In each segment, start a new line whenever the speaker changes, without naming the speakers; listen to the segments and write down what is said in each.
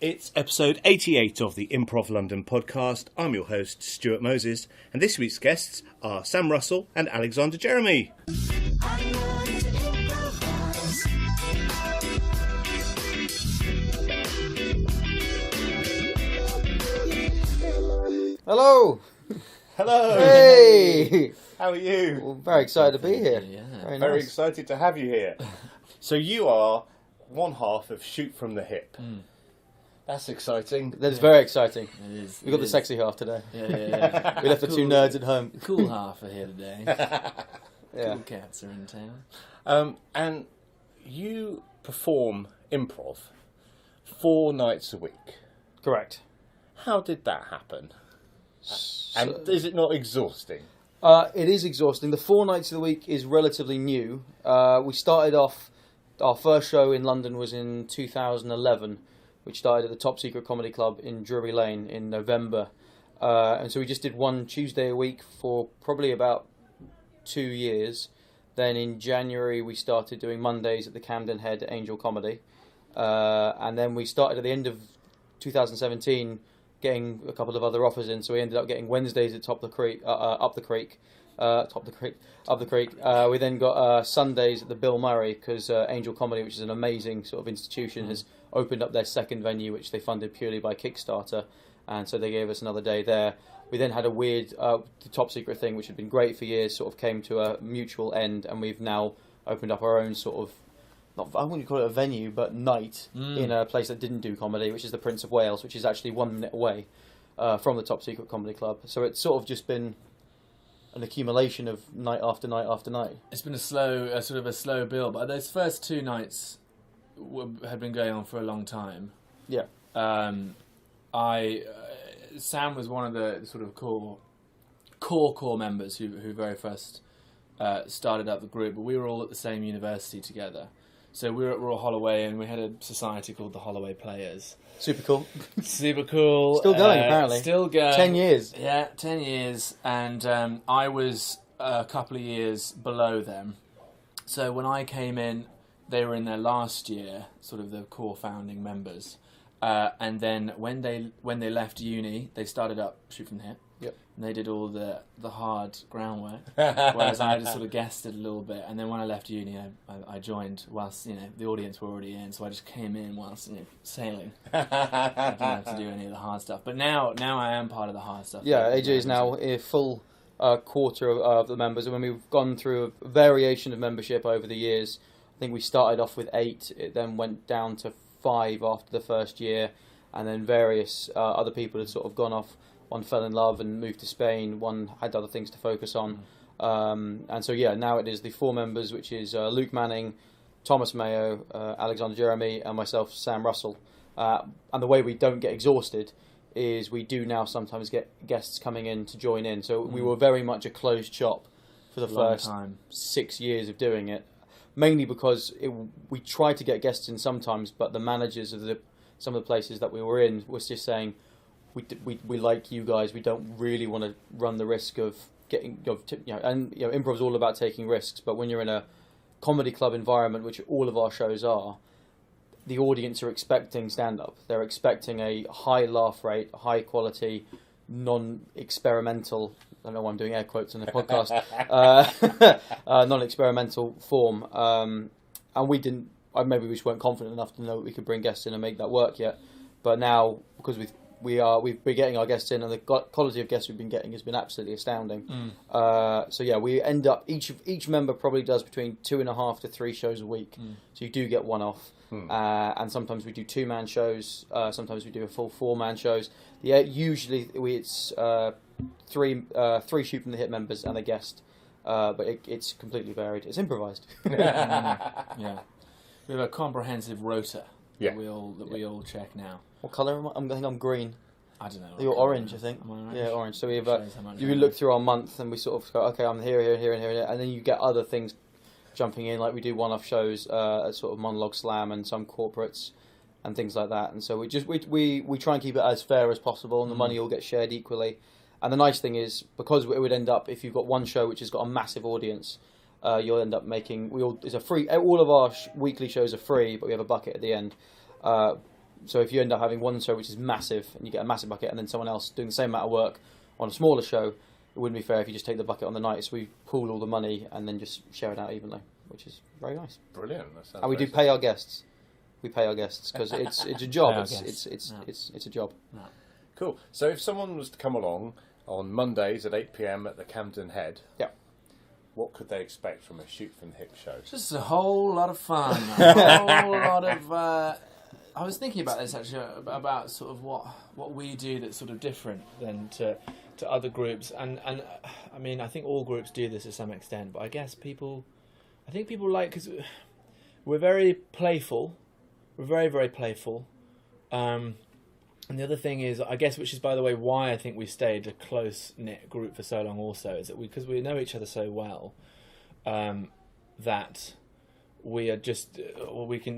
It's episode 88 of the Improv London podcast. I'm your host, Stuart Moses, and this week's guests are Sam Russell and Alexander Jeremy.
Hello!
Hello!
Hey!
How are you?
Well, very excited to be here.
Yeah.
Very excited to have you here. So you are one half of Shoot From the Hip. That's exciting.
That's very exciting.
It is.
We got the sexy half today.
Yeah.
We left the two nerds at home.
The cool half are here today.
Yeah.
Cool cats are in town.
And you perform improv 4 nights a week.
Correct.
How did that happen? And is it not exhausting?
It is exhausting. The 4 nights of the week is relatively new. We started off, our first show in London was in 2011, which started at the Top Secret Comedy Club in Drury Lane in November. And so we just did one Tuesday a week for probably about 2 years. Then in January we started doing Mondays at the Camden Head Angel Comedy. And then we started at the end of 2017 getting a couple of other offers in, so we ended up getting Wednesdays at Up the Creek. We then got Sundays at the Bill Murray, because Angel Comedy, which is an amazing sort of institution, has opened up their second venue, which they funded purely by Kickstarter, and so they gave us another day there. We then had a weird the Top Secret thing, which had been great for years, sort of came to a mutual end, and we've now opened up our own sort of, I wouldn't call it a venue, but night in a place that didn't do comedy, which is the Prince of Wales, which is actually 1 minute away from the Top Secret Comedy Club. So it's sort of just been an accumulation of night after night after night.
It's been a slow build, but those first 2 nights had been going on for a long time.
Yeah.
Sam was one of the sort of core members who very first started up the group, but we were all at the same university together. So we were at Royal Holloway, and we had a society called the Holloway Players.
Super cool.
Super cool.
Still going, apparently.
Still going.
10 years.
Yeah, 10 years. And I was a couple of years below them. So when I came in, they were in their last year, sort of the core founding members. And then when they left uni, they started up Shoot From the Hip.
Yep.
And they did all the hard groundwork, whereas I just sort of guested a little bit. And then when I left uni, I joined whilst the audience were already in, so I just came in whilst sailing. I didn't have to do any of the hard stuff. But now I am part of the hard stuff.
Yeah, AJ is now a full quarter of the members, and when we've gone through a variation of membership over the years, I think we started off with 8, it then went down to 5 after the first year, and then various other people had sort of gone off. One fell in love and moved to Spain. One had other things to focus on. And so, now it is the 4 members, which is Luke Manning, Thomas Mayo, Alexander Jeremy, and myself, Sam Russell. And the way we don't get exhausted is we do now sometimes get guests coming in to join in. So we were very much a closed shop for the first 6 years of doing it. Mainly because we tried to get guests in sometimes, but the managers of some of the places that we were in was just saying, we like you guys. We don't really want to run the risk of getting, improv is all about taking risks. But when you're in a comedy club environment, which all of our shows are, the audience are expecting stand-up. They're expecting a high laugh rate, high quality, non-experimental. I don't know why I'm doing air quotes in the podcast. Non-experimental form, and we didn't. Maybe we just weren't confident enough to know that we could bring guests in and make that work yet. But now, because we've been getting our guests in, and the quality of guests we've been getting has been absolutely astounding. We end up each member probably does between 2.5 to 3 shows a week. So you do get one off, and sometimes we do 2-man shows. Sometimes we do a full 4-man shows. Yeah, usually it's 3 Shoot From the Hip members and a guest, but it's completely varied. It's improvised.
Yeah, we have a comprehensive rota that we all check now.
What colour am I? I think I'm green.
I don't know.
You're orange, I think.
Am I orange?
Yeah, orange. So we have. You look through our month, and we sort of go, okay, I'm here, and then you get other things jumping in, like we do one-off shows, sort of monologue slam, and some corporates, and things like that. And so we try and keep it as fair as possible, and the money all gets shared equally. And the nice thing is, because it would end up, if you've got one show which has got a massive audience, you'll end up making. It's a free. All of our weekly shows are free, but we have a bucket at the end. So if you end up having one show which is massive and you get a massive bucket, and then someone else doing the same amount of work on a smaller show, it wouldn't be fair if you just take the bucket on the night. So we pool all the money and then just share it out evenly, which is very nice.
Brilliant.
And we do pay our guests. We pay our guests because it's a job. It's a job.
No.
Cool. So if someone was to come along on Mondays at 8 p.m. at the Camden Head,
Yeah.
what could they expect from a Shoot from the Hip show?
Just a whole lot of fun. A whole lot of. I was thinking about this actually, about sort of what we do that's sort of different than to other groups, and I mean I think all groups do this to some extent, but I guess people like, because we're very playful, we're very, very playful, and the other thing is, I guess, which is by the way why I think we stayed a close knit group for so long also, is that because we know each other so well, that we are just, we can,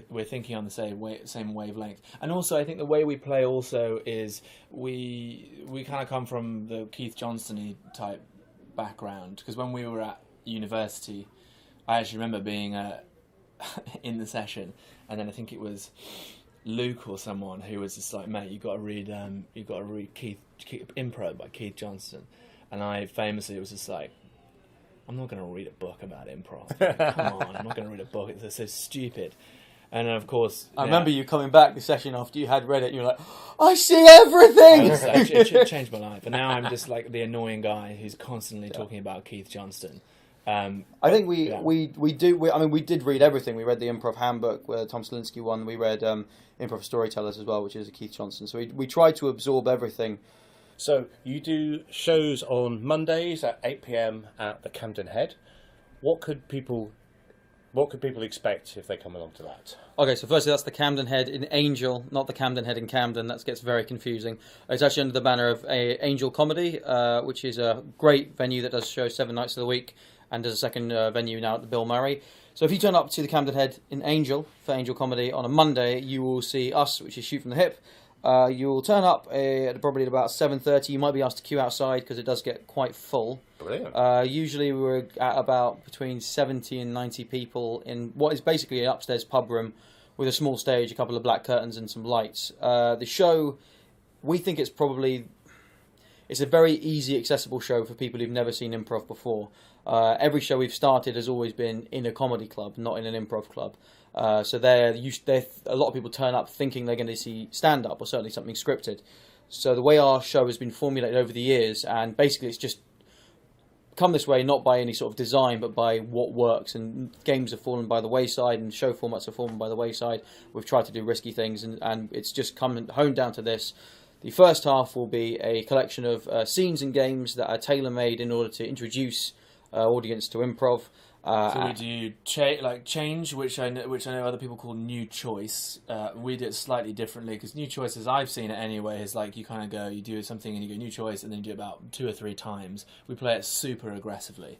we're thinking on the same wavelength. And also I think the way we play also is we kind of come from the Keith Johnston-y type background, because when we were at university, I actually remember being in the session, and then I think it was Luke or someone who was just like, mate, you got to read Keith Improv by Keith Johnston, and I famously was just like, I'm not going to read a book about improv. Come on, I'm not going to read a book. It's so stupid. And then, of course,
I remember you coming back the session after you had read it. And you were like, I see everything.
It changed my life, and now I'm just like the annoying guy who's constantly talking about Keith Johnston.
I think we did read everything. We read the Improv Handbook, the Tom Selinsky one. We read Improv Storytellers as well, which is a Keith Johnston. So we tried to absorb everything.
So you do shows on Mondays at 8 p.m. at the Camden Head. What could people expect if they come along to that?
Okay, so firstly, that's the Camden Head in Angel, not the Camden Head in Camden. That gets very confusing. It's actually under the banner of Angel Comedy, which is a great venue that does shows 7 nights of the week, and there's a second venue now at the Bill Murray. So if you turn up to the Camden Head in Angel for Angel Comedy on a Monday, you will see us, which is Shoot from the Hip. You will turn up probably at about 7:30. You might be asked to queue outside because it does get quite full.
Brilliant.
Usually we're at about between 70 and 90 people in what is basically an upstairs pub room with a small stage, a couple of black curtains and some lights. The show, we think it's a very easy, accessible show for people who've never seen improv before. Every show we've started has always been in a comedy club, not in an improv club. So a lot of people turn up thinking they're going to see stand-up or certainly something scripted. So the way our show has been formulated over the years, and basically it's just come this way not by any sort of design, but by what works. And games have fallen by the wayside, and show formats have fallen by the wayside. We've tried to do risky things, and it's just honed down to this. The first half will be a collection of scenes and games that are tailor-made in order to introduce audience to improv.
So we do change, which I know other people call new choice. We do it slightly differently, because new choice, as I've seen it anyway, is like you kind of go, you do something and you go new choice, and then you do it about 2 or 3 times. We play it super aggressively,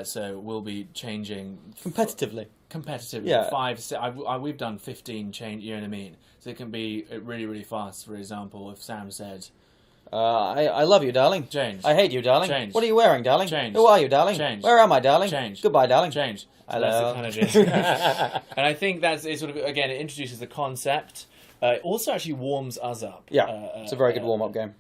so we'll be changing
competitively.
Yeah. 5, 6, we've done 15 change. You know what I mean? So it can be really, really fast. For example, if Sam said,
I love you, darling.
Change.
I hate you, darling.
Change.
What are you wearing, darling?
Change.
Who are you, darling?
Change.
Where am I, darling?
Change.
Goodbye, darling.
Change. So
Hello.
that's the kind of and I think it introduces the concept. It also actually warms us up.
Yeah, it's a very good warm-up game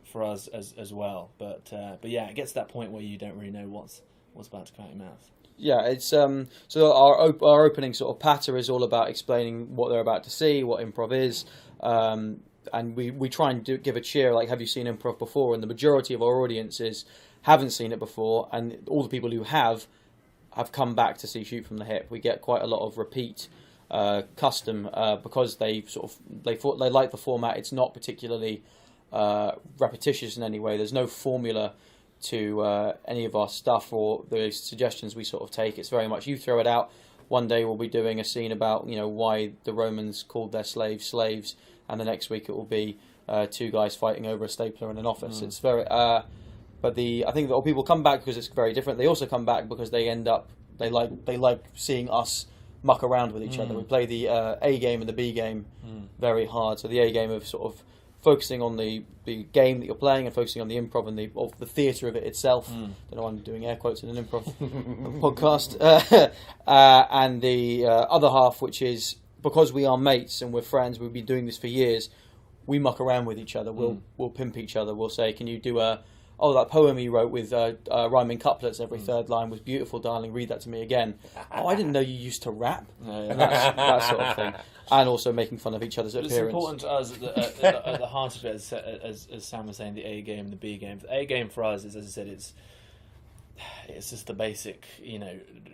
for us as well. But yeah, it gets to that point where you don't really know what's about to come out your mouth.
Yeah, it's so our opening sort of patter is all about explaining what they're about to see, what improv is, and we try and give a cheer like, have you seen improv before? And the majority of our audiences haven't seen it before, and all the people who have come back to see Shoot from the Hip. We get quite a lot of repeat custom because they like the format. It's not particularly repetitious in any way. There's no formula to any of our stuff or the suggestions we sort of take. It's very much you throw it out. One day we'll be doing a scene about why the Romans called their slaves, and the next week it will be 2 guys fighting over a stapler in an office. It's very but I think that people come back because it's very different. They also come back because they like seeing us muck around with each other. We play the A game and the B game very hard. So the A game of sort of focusing on the game that you're playing and focusing on the improv and the theatre of it itself. Don't know why I'm doing air quotes in an improv podcast. And the other half, which is because we are mates and we're friends, we've been doing this for years. We muck around with each other. We'll pimp each other. We'll say, "Can you do that poem you wrote with rhyming couplets every third line was beautiful, darling. Read that to me again." "Oh, I didn't know you used to rap." That sort of thing. And also making fun of each other's appearance.
It's important to us at the heart of it, as Sam was saying, the A game and the B game. The A game for us is, as I said, it's just the basic,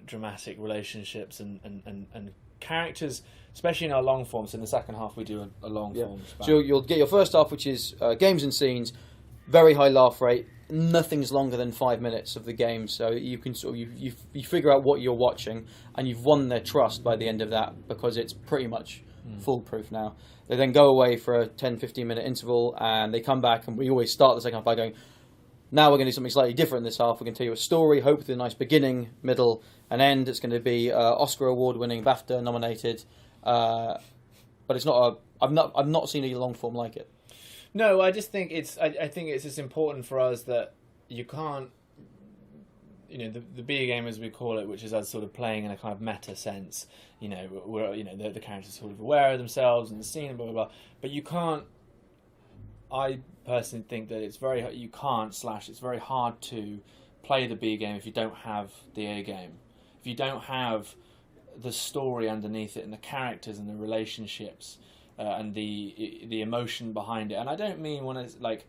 dramatic relationships and characters, especially in our long form. So in the second half we do a long form.
So you'll get your first half, which is games and scenes, very high laugh rate. Nothing's longer than 5 minutes of the game, so you can sort of you figure out what you're watching, and you've won their trust by the end of that, because it's pretty much foolproof now. They then go away for a 10-15 minute interval, and they come back, and we always start the second half by going, now we're going to do something slightly different in this half. We're going to tell you a story, hope with a nice beginning, middle, and end. It's going to be Oscar award winning, BAFTA nominated, but it's not I've not seen a long form like it.
No, I just think I think it's just important for us that you can't, the B game, as we call it, which is us sort of playing in a kind of meta sense. Where the characters are sort of aware of themselves and the scene and blah blah blah. But you can't. I personally think that it's very hard to play the B game if you don't have the A game. If you don't have the story underneath it and the characters and the relationships and the emotion behind it. And I don't mean when it's like,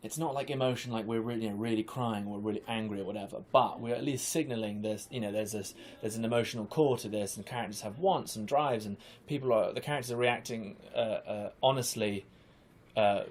it's not like emotion like we're really really crying or really angry or whatever, but we're at least signalling there's an emotional core to this, and characters have wants and drives, and the characters are reacting honestly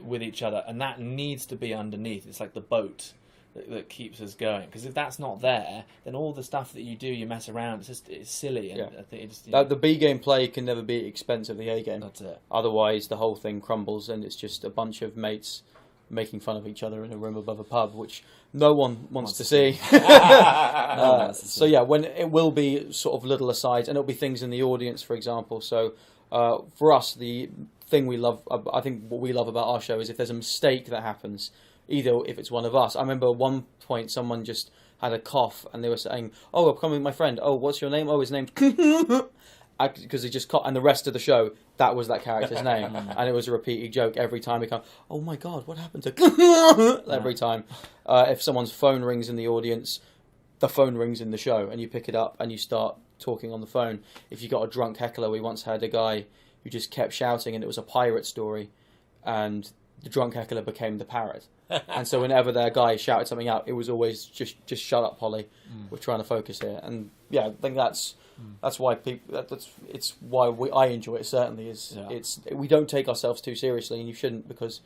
with each other, and that needs to be underneath. It's like the boat that keeps us going, because if that's not there, then all the stuff that you do, you mess around, it's silly. And I think
the B game play can never be at the expense of the A game.
That's it.
Otherwise the whole thing crumbles, and it's just a bunch of mates making fun of each other in a room above a pub, which no one wants to see. So yeah, when it will be sort of little asides, and it'll be things in the audience, for example. So for us, the thing we love, I think what we love about our show is if there's a mistake that happens, either if it's one of us. I remember at one point someone just had a cough, and they were saying, "Oh, I'm coming with my friend. Oh, what's your name? Oh, his name's..." Because he just caught, and the rest of the show, that was that character's name, and it was a repeated joke every time. He come, "Oh my god, what happened to..." Every time. If someone's phone rings in the audience, the phone rings in the show, and you pick it up and you start talking on the phone. If you got a drunk heckler, we once had a guy who just kept shouting, and it was a pirate story, and the drunk heckler became the parrot. And so whenever that guy shouted something out, it was always just shut up, Polly. We're trying to focus here, and yeah, I think that's why people. It's why I enjoy it. Certainly, we don't take ourselves too seriously, and you shouldn't, because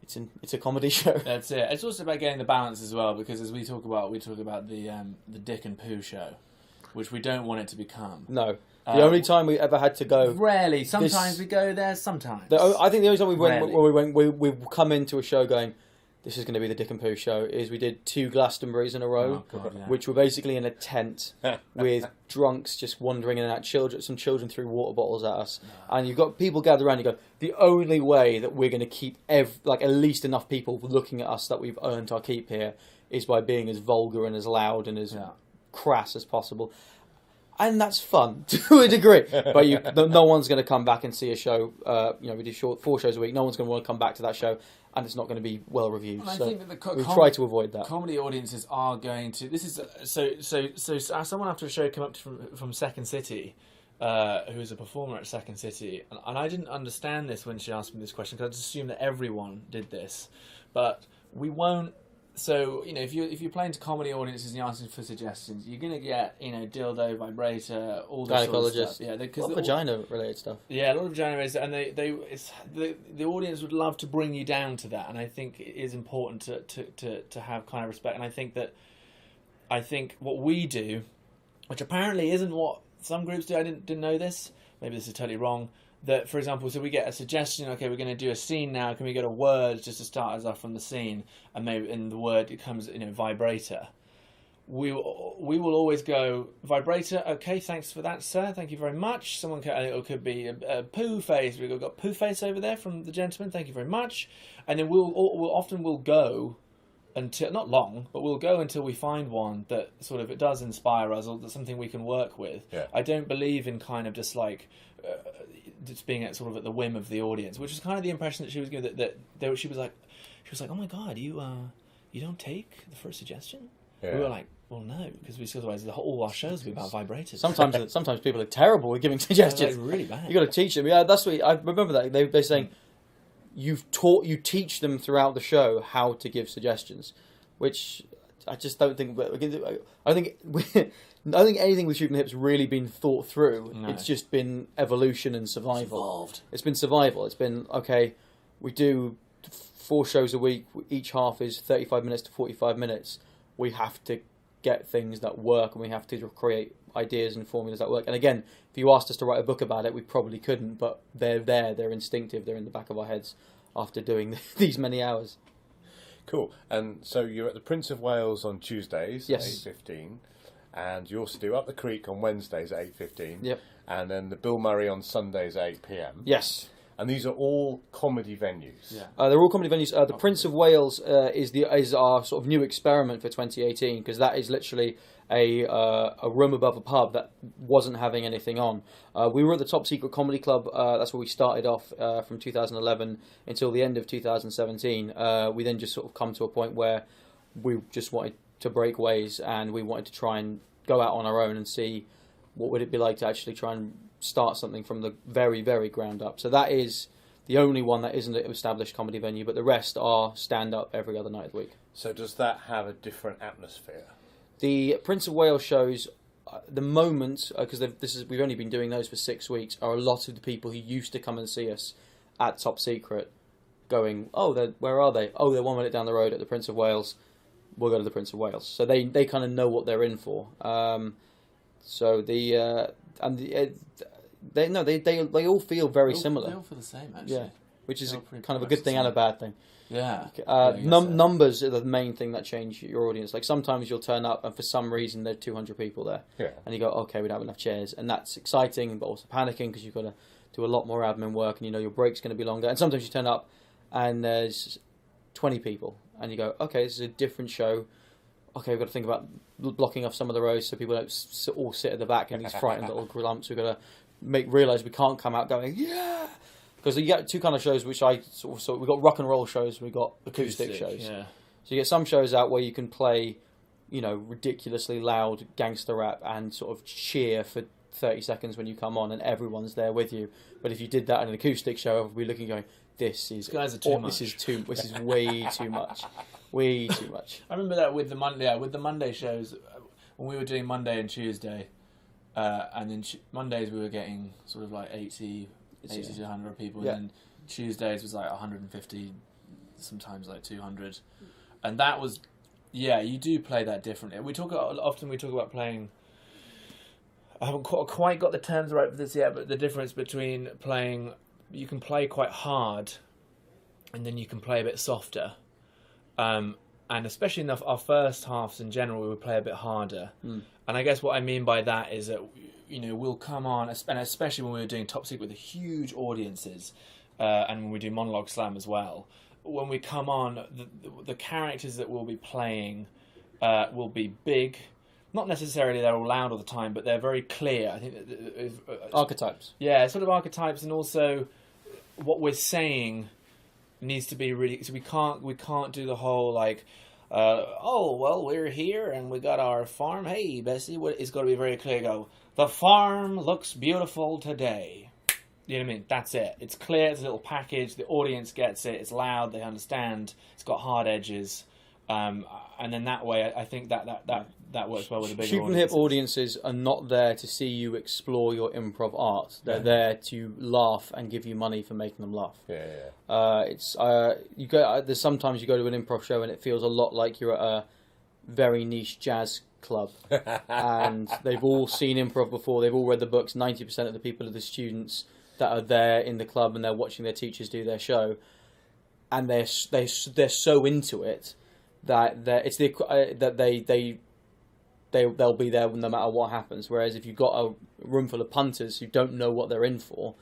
it's a comedy show.
That's it. It's also about getting the balance as well, because as we talk about the Dick and Pooh show, which we don't want it to become.
No. The only time we ever had to go...
Rarely. Sometimes we go there, sometimes.
I think the only time we've come into a show going, this is going to be the Dick and Pooh show, is we did 2 Glastonburys in a row, which were basically in a tent with drunks just wandering in and out, some children threw water bottles at us, and you've got people gathered around, you go, the only way that we're going to keep at least enough people looking at us that we've earned our keep here is by being as vulgar and as loud and as crass as possible. And that's fun to a degree, but no one's going to come back and see a show. We do 4 shows a week. No one's going to want to come back to that show, and it's not going to be well reviewed.
I think that
we try to avoid that.
Comedy audiences are going to. This is so. Someone after a show came up from Second City, who is a performer at Second City, and I didn't understand this when she asked me this question, because I just assumed that everyone did this, but we won't. So, if you're playing to comedy audiences and you're asking for suggestions, you're going to get, dildo, vibrator, all this sort of stuff. Yeah,
because vagina-related stuff.
Yeah, a lot of vagina-related stuff, and the audience would love to bring you down to that, and I think it is important to have kind of respect, and I think what we do, which apparently isn't what some groups do, I didn't know this, maybe this is totally wrong, that, for example, so we get a suggestion, okay, we're going to do a scene now, can we get a word just to start us off from the scene, and maybe in the word it comes, vibrator. We will always go, vibrator, okay, thanks for that, sir, thank you very much. It could be a poo face, we've got poo face over there from the gentleman, thank you very much. And then we'll often go until not long, but we'll go until we find one that sort of it does inspire us, or that's something we can work with.
Yeah.
I don't believe in kind of just like just being at sort of at the whim of the audience, which is kind of the impression that she was giving. She was like, oh my god, you don't take the first suggestion.
Yeah.
We were like, well, no, because otherwise all our shows will be about vibrators.
Sometimes people are terrible at giving suggestions.
Like really bad.
You got to teach them. Yeah, that's what I remember that they're saying. You teach them throughout the show how to give suggestions, which I just don't think. I think anything with Shooting Hip's really been thought through.
No.
It's just been evolution and survival.
Evolved.
It's been survival. It's been okay. We do 4 shows a week. Each half is 35 minutes to 45 minutes. We have to get things that work, and we have to create ideas and formulas that work. And again, if you asked us to write a book about it, we probably couldn't, but they're there, they're instinctive, they're in the back of our heads after doing these many hours.
Cool. And so you're at the Prince of Wales on Tuesdays at
Yes.
8:15, and you also do Up the Creek on Wednesdays at 8:15.
Yep.
And then the Bill Murray on Sundays at 8 p.m.
Yes.
And these are all comedy venues.
Yeah.
They're all comedy venues. The Prince of Wales is our sort of new experiment for 2018, because that is literally a room above a pub that wasn't having anything on. We were at the Top Secret Comedy Club. That's where we started off from 2011 until the end of 2017. We then just sort of come to a point where we just wanted to break ways, and we wanted to try and go out on our own and see what would it be like to actually try and start something from the very, very ground up. So that is the only one that isn't an established comedy venue, but the rest are stand-up every other night of the week.
So does that have a different atmosphere?
The Prince of Wales shows, the moment, because we've only been doing those for 6 weeks, are a lot of the people who used to come and see us at Top Secret going, oh, where are they? Oh, they're 1 minute down the road at the Prince of Wales. We'll go to the Prince of Wales. So they kind of know what they're in for. They all feel very similar.
They all feel the same, actually.
Yeah, which is
They all pretty
kind of a
much
good
the
thing
same.
and a bad thing.
Yeah. I guess so.
Numbers are the main thing that change your audience. Like sometimes you'll turn up and for some reason there are 200 people there.
Yeah.
And you go, okay, we don't have enough chairs. And that's exciting, but also panicking because you've got to do a lot more admin work and you know your break's going to be longer. And sometimes you turn up and there's 20 people and you go, okay, this is a different show. Okay, we've got to think about blocking off some of the rows so people don't all sit at the back in these frightened little lumps. We've got to realise we can't come out going, yeah! Because you get 2 kind of shows which I sort of we've got rock and roll shows, we've got acoustic shows.
Yeah.
So you get some shows out where you can play, you know, ridiculously loud gangster rap and sort of cheer for 30 seconds when you come on and everyone's there with you. But if you did that in an acoustic show, everybody looking going, this is...
These guys are too much.
This is way too much. Way too much.
I remember that with the Monday shows, when we were doing Monday and Tuesday, and then Mondays we were getting sort of like 80 to 100 people,
Yeah.
and then Tuesdays was like 150, sometimes like 200, and that was, yeah, you do play that differently. We talk about playing. I haven't quite got the terms right for this yet, but the difference between playing, you can play quite hard, and then you can play a bit softer. And especially in our first halves in general, we would play a bit harder. And I guess what I mean by that is that, you know, we'll come on, and especially when we were doing Top Secret with huge audiences, and when we do Monologue Slam as well, when we come on, the characters that we'll be playing will be big. Not necessarily they're all loud all the time, but they're very clear. I think
Archetypes.
Yeah, sort of archetypes, and also what we're saying needs to be really. So we can't do the whole like, oh well, we're here and we got our farm. Hey, Bessie, it's got to be very clear. Go, the farm looks beautiful today. You know what I mean? That's it. It's clear. It's a little package. The audience gets it. It's loud. They understand. It's got hard edges. And then that way, I think that works well with a bigger
Shooting
audience.
Hip audiences are not there to see you explore your improv art. They're there to laugh and give you money for making them laugh. There's sometimes you go to an improv show and it feels a lot like you're at a very niche jazz club, and they've all seen improv before. They've all read the books. 90% of the people are the students that are there in the club, and they're watching their teachers do their show, and they're so into it that they'll be there no matter what happens. Whereas if you've got a room full of punters who don't know what they're in for,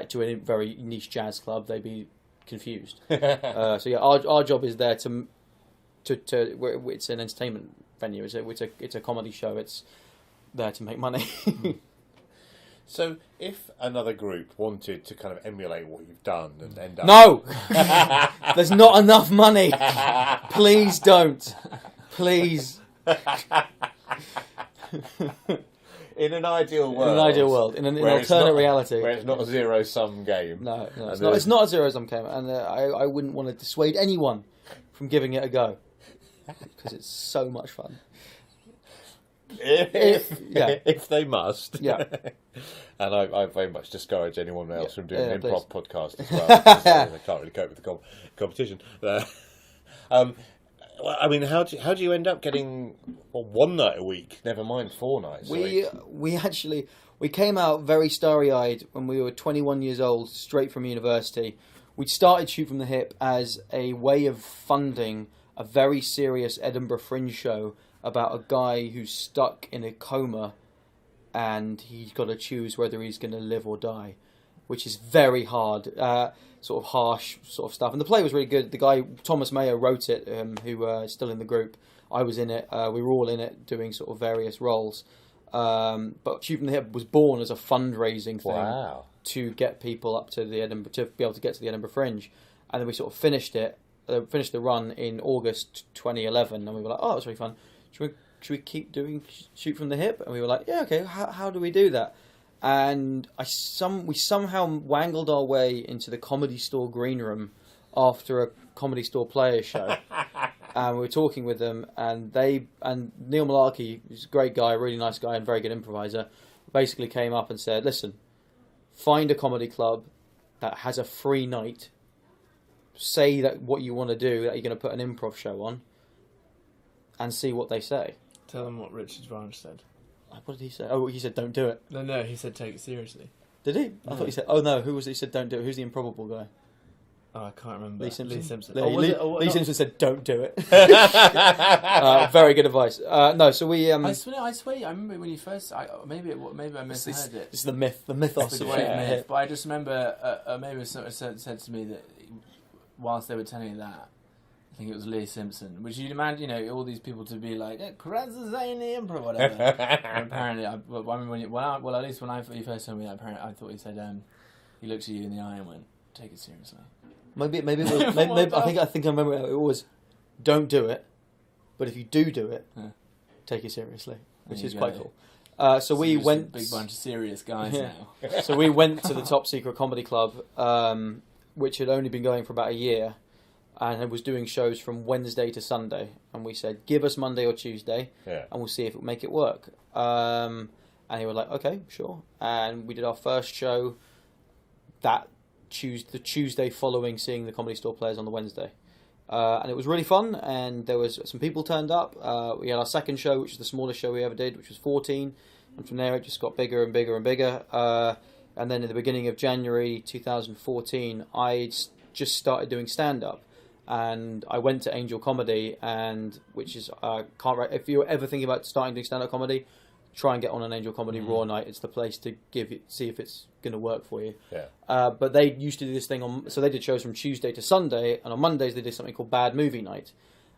to a very niche jazz club, they'd be confused. So yeah, our job is there to it's an entertainment venue. It's a comedy show. It's there to make money.
So, if another group wanted to kind of emulate what you've done and end up...
No! There's not enough money. Please don't. Please.
In an ideal world.
In an ideal world. In an alternate reality.
Where it's not a zero-sum game.
No, it's not a zero-sum game. And I wouldn't want to dissuade anyone from giving it a go. Because it's so much fun.
If they must.
Yeah.
And I very much discourage anyone else from doing an improv podcast as well. They can't really cope with the competition. Well, I mean, how do you end up getting one night a week? Never mind 4 nights.
We came out very starry-eyed when we were 21 years old, straight from university. We started Shoot from the Hip as a way of funding a very serious Edinburgh Fringe show about a guy who's stuck in a coma and he's got to choose whether he's going to live or die, which is very hard, sort of harsh sort of stuff. And the play was really good. The guy, Thomas Mayo, wrote it, who is still in the group. I was in it. We were all in it doing sort of various roles. But Shoot from the Hip was born as a fundraising thing to get people up to the Edinburgh, to be able to get to the Edinburgh Fringe. And then we sort of finished the run in August 2011, and we were like, oh, that's really fun. Should we keep doing Shoot from the Hip? And we were like, yeah, okay, how do we do that? And we somehow wangled our way into the Comedy Store green room after a Comedy Store Players show. And we were talking with them, and Neil Malarkey, who's a great guy, really nice guy and very good improviser, basically came up and said, listen, find a comedy club that has a free night, say that what you want to do, that you're going to put an improv show on, and see what they say.
Tell them what Richard Branch said.
What did he say? Oh, he said don't do it.
No, he said take it seriously.
Did he? I thought he said, oh no, who was it? He said don't do it. Who's the improbable guy?
Oh, I can't remember.
Lee Simpson.
Lee
Simpson said don't do it. Very good advice. No, so we...
I swear, I remember when you first... maybe I misheard it.
It's the mythos of
the myth. But I just remember maybe someone said to me that whilst they were telling you that, I think it was Lee Simpson, which you'd imagine, all these people to be like, Karazza Zany Improv, whatever. And apparently, I remember at least when he first told me that, apparently, I thought he said, he looked at you in the eye and went, take it seriously.
Maybe it was, maybe I think I remember it was, don't do it, but if you do it, take it seriously, which is quite cool. So we went...
a big bunch of serious guys now.
So we went to the Top Secret Comedy Club, which had only been going for about a year, and it was doing shows from Wednesday to Sunday. And we said, give us Monday or Tuesday, and we'll see if it'll make it work. And they were like, okay, sure. And we did our first show the Tuesday following seeing the Comedy Store Players on the Wednesday. And it was really fun, and there was some people turned up. We had our second show, which was the smallest show we ever did, which was 14. And from there, it just got bigger and bigger and bigger. And then in the beginning of January 2014, I just started doing stand-up. And I went to Angel Comedy, which is if you're ever thinking about starting doing stand-up comedy, try and get on an Angel Comedy Raw night. It's the place to see if it's going to work for you.
Yeah.
But they used to do this thing so they did shows from Tuesday to Sunday, and on Mondays they did something called Bad Movie Night.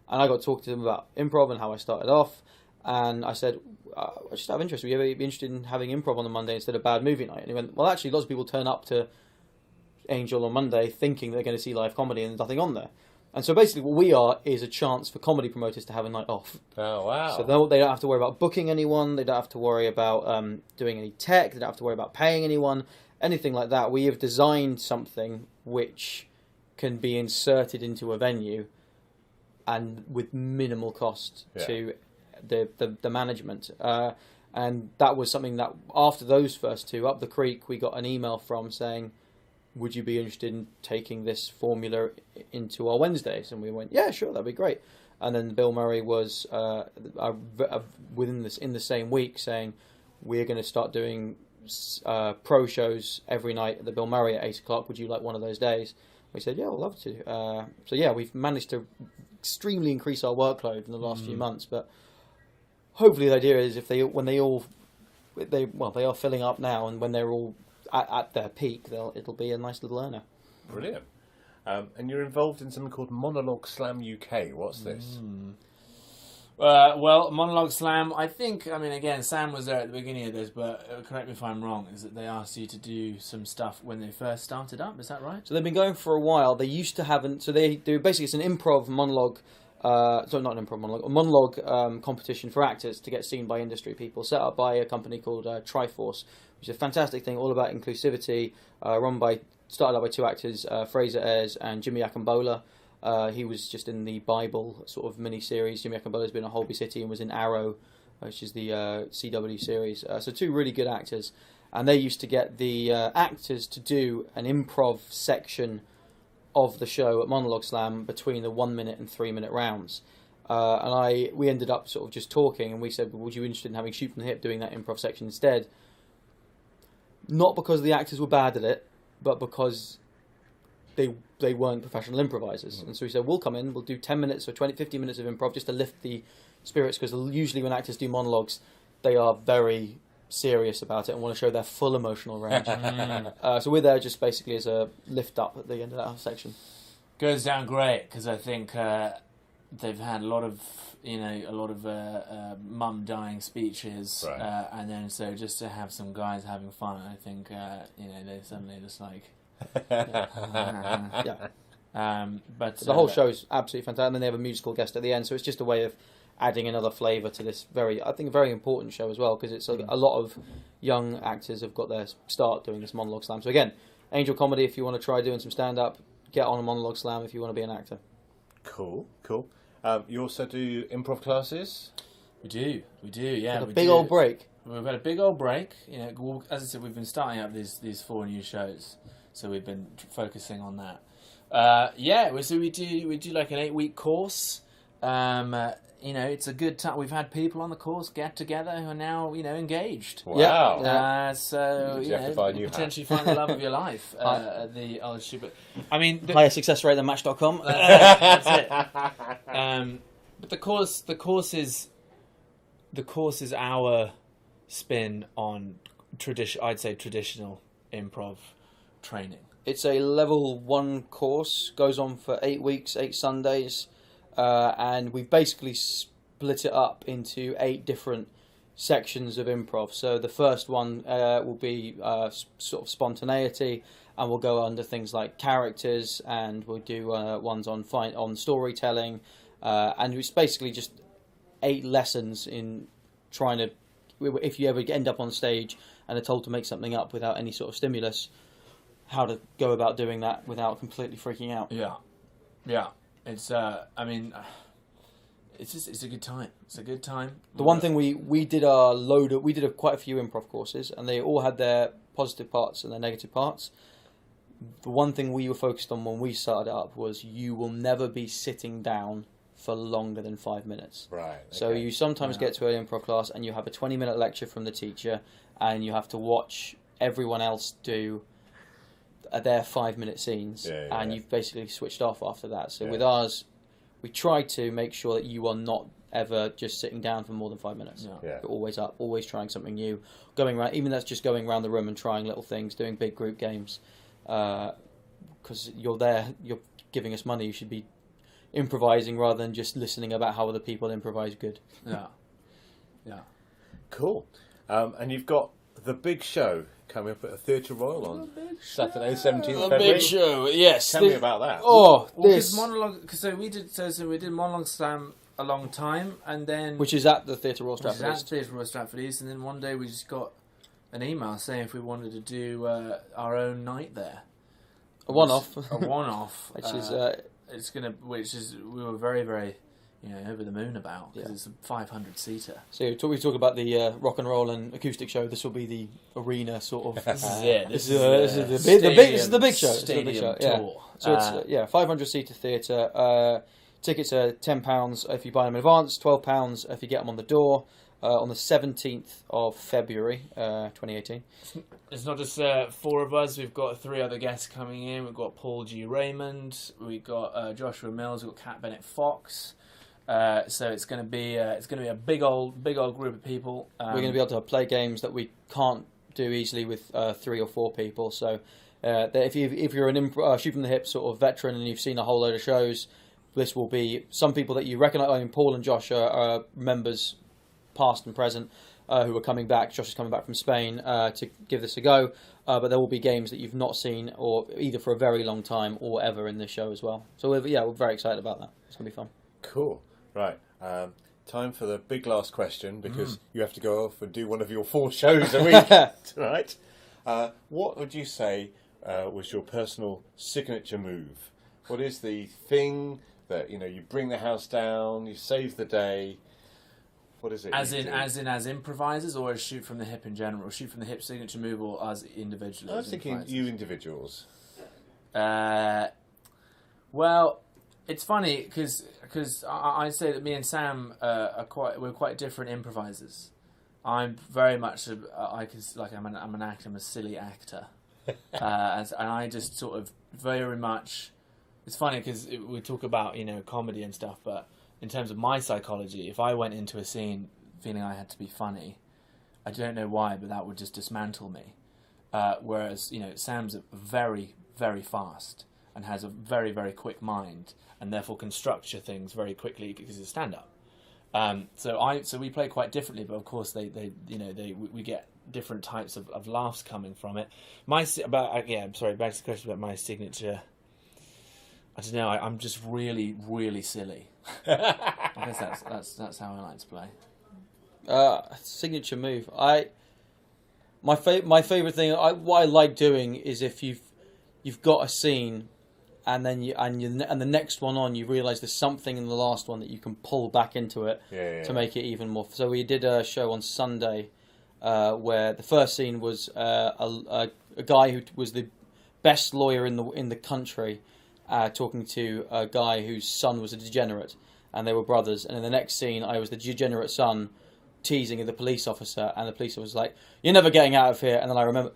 And I got to talk to them about improv and how I started off. And I said, I just have interest. Would you ever be interested in having improv on the Monday instead of Bad Movie Night? And he went, well, actually, lots of people turn up to Angel on Monday thinking they're going to see live comedy and there's nothing on there. And so basically what we are is a chance for comedy promoters to have a night off.
Oh, wow.
So they don't have to worry about booking anyone. They don't have to worry about doing any tech. They don't have to worry about paying anyone, anything like that. We have designed something which can be inserted into a venue and with minimal cost to the management. And that was something that after those first two, up the creek, we got an email from saying, would you be interested in taking this formula into our Wednesdays? And we went, yeah, sure, that'd be great. And then Bill Murray was in the same week saying, we're going to start doing pro shows every night at the Bill Murray at 8 o'clock. Would you like one of those days? We said, yeah, we'd love to. So yeah, we've managed to extremely increase our workload in the last few months. But hopefully the idea is they are filling up now, and when they're all at their peak, it'll be a nice little earner.
Brilliant. and you're involved in something called Monologue Slam UK. What's this?
Well, Monologue Slam, I mean, again, Sam was there at the beginning of this, but correct me if I'm wrong, is that they asked you to do some stuff when they first started up, is that right?
So they've been going for a while. They used to haven't. So they do basically, it's an improv monologue. So not an improv monologue, a monologue competition for actors to get seen by industry people, set up by a company called Triforce, which is a fantastic thing, all about inclusivity, started up by two actors, Fraser Ayres and Jimmy Akambola. He was just in the Bible sort of mini-series. Jimmy Akambola's been at Holby City and was in Arrow, which is the CW series. So two really good actors. And they used to get the actors to do an improv section of the show at Monologue Slam between the 1 minute and 3 minute rounds. We ended up sort of just talking, and we said, well, would you be interested in having Shoot from the Hip doing that improv section instead? Not because the actors were bad at it, but because they weren't professional improvisers. And so we said, we'll come in, we'll do 10 minutes or 15 minutes of improv just to lift the spirits, because usually when actors do monologues, they are very serious about it and want to show their full emotional range. So we're there just basically as a lift up at the end of that section.
Goes down great, because I think they've had a lot of mum dying speeches,
right.
And then so just to have some guys having fun, I think they suddenly just like
Yeah.
But
the whole show is absolutely fantastic, and then they have a musical guest at the end, so it's just a way of adding another flavour to this very important show as well, because it's a lot of young actors have got their start doing this Monologue Slam. So again, Angel Comedy, if you want to try doing some stand-up, get on a Monologue Slam if you want to be an actor.
Cool. You also do improv classes?
We do, yeah.
Big old break.
We've had a big old break. As I said, we've been starting up these 4 new shows, so we've been focusing on that. So we do like an 8-week course. It's a good time. We've had people on the course get together who are now, engaged.
Wow.
Potentially find the love of your life.
Higher success rate than Match.com.
That's it. But the course is our spin on traditional improv training.
It's a level 1 course, goes on for 8 weeks, 8 Sundays. And we've basically split it up into 8 different sections of improv. So the first one will be sort of spontaneity, and we'll go under things like characters, and we'll do ones on storytelling, and it's basically just 8 lessons in trying to, if you ever end up on stage and are told to make something up without any sort of stimulus, how to go about doing that without completely freaking out.
Yeah. It's it's a good time. It's a good time.
The one thing we did quite a few improv courses, and they all had their positive parts and their negative parts. The one thing we were focused on when we started up was you will never be sitting down for longer than 5 minutes.
Right. Okay.
So you sometimes get to an improv class and you have a 20-minute lecture from the teacher, and you have to watch everyone else do their 5-minute scenes, and you've basically switched off after that. So with ours, we try to make sure that you are not ever just sitting down for more than 5 minutes. You're always up, always trying something new, going around. Even that's just going around the room and trying little things, doing big group games. Because you're there, you're giving us money. You should be improvising rather than just listening about how other people improvise good.
Yeah.
Cool. And you've got the big show coming up at the Theatre Royal on Saturday, 17th February.
The big show, yes.
Tell me about that.
We did Monologue Slam a long time, and then
which is at the Theatre Royal Stratford East.
Stratford East, and then one day we just got an email saying if we wanted to do our own night there.
A one-off.
We were very, very over the moon about, because it's a 500-seater.
So we talk about the rock and roll and acoustic show. This will be the arena sort of.
This is it.
This is the big show.
Stadium tour.
So it's 500-seater theatre. Tickets are £10 if you buy them in advance, £12 if you get them on the door. On the 17th of February, 2018.
It's not just 4 of us. We've got 3 other guests coming in. We've got Paul G. Raymond. We've got Joshua Mills. We've got Kat Bennett Fox. So it's going to be a big old group of people.
We're going to be able to play games that we can't do easily with 3 or 4 people. So That if you're an shoot from the hip sort of veteran and you've seen a whole load of shows, this will be some people that you recognise. I mean, Paul and Josh are members, past and present, who are coming back. Josh is coming back from Spain to give this a go. But there will be games that you've not seen, or either for a very long time or ever in this show as well. So we're very excited about that. It's going to be fun.
Cool. Right. Time for the big last question, because you have to go off and do one of your 4 shows a week tonight. What would you say was your personal signature move? What is the thing that you bring the house down, you save the day? What is it?
As improvisers, or as shoot from the hip in general? Or shoot from the hip signature move, or as individuals?
I was thinking you individuals.
Well, it's funny because I'd say that me and Sam we're quite different improvisers. I'm very much I'm an actor. I'm a silly actor, and I just sort of very much. It's funny because we talk about comedy and stuff, but in terms of my psychology, if I went into a scene feeling I had to be funny, I don't know why, but that would just dismantle me. Whereas Sam's very, very fast and has a very, very quick mind, and therefore can structure things very quickly because he's a stand-up. So we play quite differently, but of course we get different types of laughs coming from it. Back to the question about my signature. I don't know. I'm just really, really silly. I guess that's how I like to play.
Signature move. My favorite thing. What I like doing is if you've got a scene, and then the next one on, you realise there's something in the last one that you can pull back into it to make it even more. So we did a show on Sunday where the first scene was a guy who was the best lawyer in the country. Talking to a guy whose son was a degenerate, and they were brothers. And in the next scene, I was the degenerate son teasing the police officer, and the police officer was like, "You're never getting out of here." And then I went,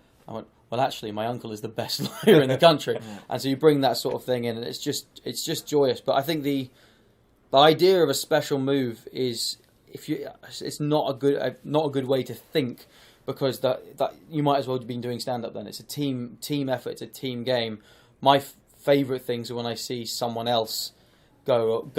"Well, actually, my uncle is the best lawyer in the country." And so you bring that sort of thing in, and it's just joyous. But I think the idea of a special move is it's not a good way to think, because that you might as well have been doing stand up then. It's a team effort. It's a team game. My favourite things are when I see someone else go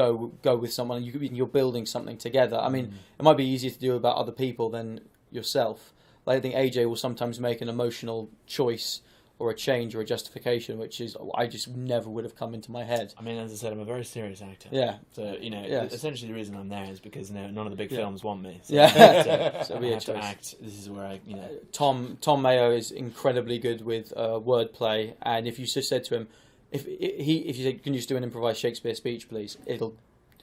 with someone and you're building something together. I mean, it might be easier to do about other people than yourself. Like, I think AJ will sometimes make an emotional choice or a change or a justification, which is I just never would have come into my head.
I mean, as I said, I'm a very serious actor.
Yeah.
So essentially the reason I'm there is because none of the big films want me. So,
so
I have to act. This is where I
Tom Mayo is incredibly good with wordplay, and if you just said to him, if you said, "Can you just do an improvised Shakespeare speech, please?" It'll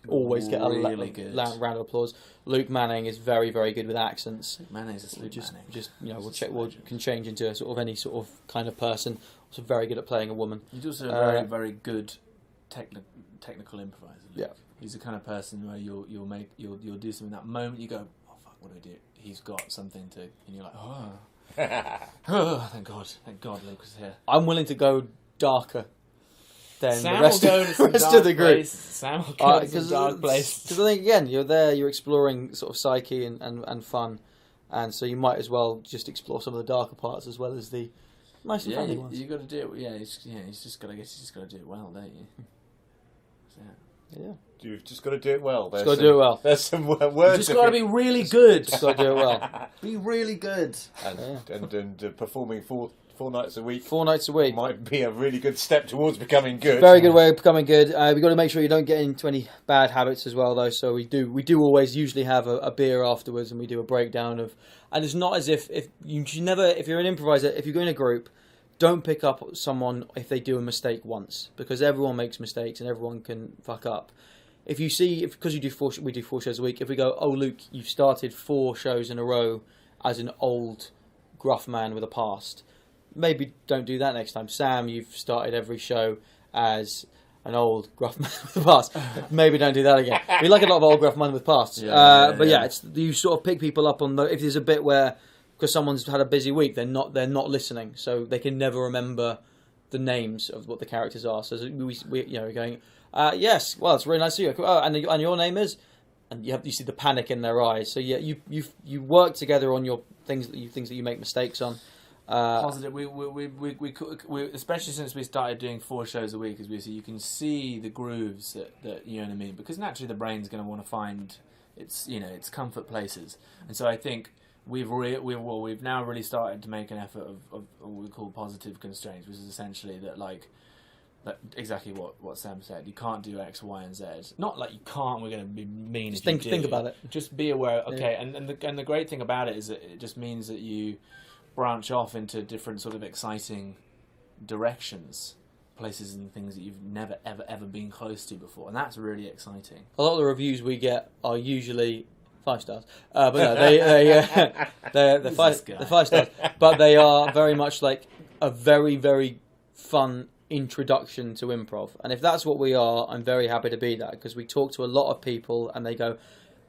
always get a
really good
round of applause. Luke Manning is very, very good with accents.
Manning's a sleep
Manning. Can change into sort of any sort of kind of person. Also very good at playing a woman.
He's also a very, very good technical improviser. Luke.
Yeah,
he's the kind of person where you'll do something that moment you go, "Oh fuck, what do I do?" He's got something to, and you're like, "Oh, oh, thank God, Luke was here."
I'm willing to go darker than
Sam
the rest,
will go to some
rest
dark
of the group.
Place. Sam will go to some dark place.
Because I think, again, you're there, you're exploring sort of psyche and fun, and so you might as well just explore some of the darker parts as well as the nice and funny ones.
You got to do it. Yeah, he's just got to do it well, don't you? So,
yeah.
You've just got to do it well.
Just got to do it well.
There's some words.
You just got to be really good.
Just got to do it well.
Be really good.
And performing four nights a week.
4 nights a week
might be a really good step towards becoming good.
Very good way of becoming good. We've got to make sure you don't get into any bad habits as well, though. So we do always usually have a beer afterwards, and we do a breakdown of. And it's not as if you're an improviser, if you go in a group, don't pick up someone if they do a mistake once, because everyone makes mistakes and everyone can fuck up. If you see, because we do 4 shows a week, if we go, "Oh, Luke, you've started 4 shows in a row as an old gruff man with a past," maybe don't do that next time. "Sam, you've started every show as an old gruff man with a past." Maybe don't do that again. We like a lot of old gruff men with pasts. It's you sort of pick people up on if there's a bit where, because someone's had a busy week, they're not listening, so they can never remember the names of what the characters are. So we're going, "Yes, well, it's really nice to see you. Oh, and your name is," and you see the panic in their eyes. So yeah, you work together on your things that you make mistakes on.
positive. We especially since we started doing 4 shows a week, as we see, you can see the grooves that you know what I mean. Because naturally, the brain's going to want to find its comfort places, and so I think we've now really started to make an effort of what we call positive constraints, which is essentially that exactly what Sam said. You can't do X, Y, and Z. Not like you can't. We're going to be mean.
Just think about it.
Just be aware. Okay, yeah. and the great thing about it is that it just means that you branch off into different sort of exciting directions, places and things that you've never ever been close to before, and that's really exciting.
A lot of the reviews we get are usually 5 stars, but no, they're the 5 stars, but they are very much like a very, very fun introduction to improv. And if that's what we are, I'm very happy to be that, because we talk to a lot of people and they go,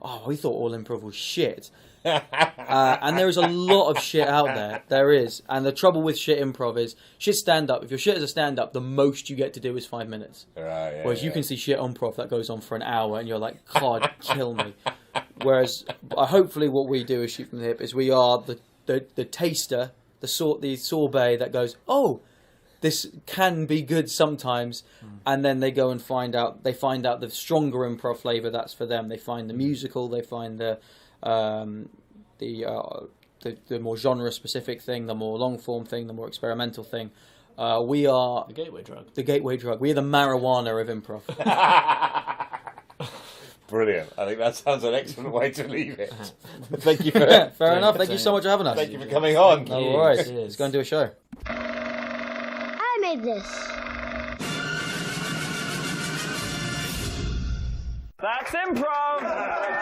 oh, we thought all improv was shit. And there is a lot of shit out there. There is. And the trouble with shit improv is shit stand-up. If you're shit as a stand-up, the most you get to do is 5 minutes.
Right,
Whereas you can see shit improv that goes on for an hour and you're like, God, kill me. Whereas hopefully what we do is shoot from the hip is we are the taster, the sorbet that goes, oh, this can be good sometimes, and then they go and find out the stronger improv flavour that's for them. They find the musical, they find the more genre specific thing, the more long form thing, the more experimental thing. We are
the gateway drug.
The gateway drug. We are the marijuana of improv.
Brilliant. I think that sounds an excellent way to leave it.
Thank you for fair enough. Thank you so much for having us.
Thank you for coming on.
No worries. Let's go and do a show.
I made this.
That's improv!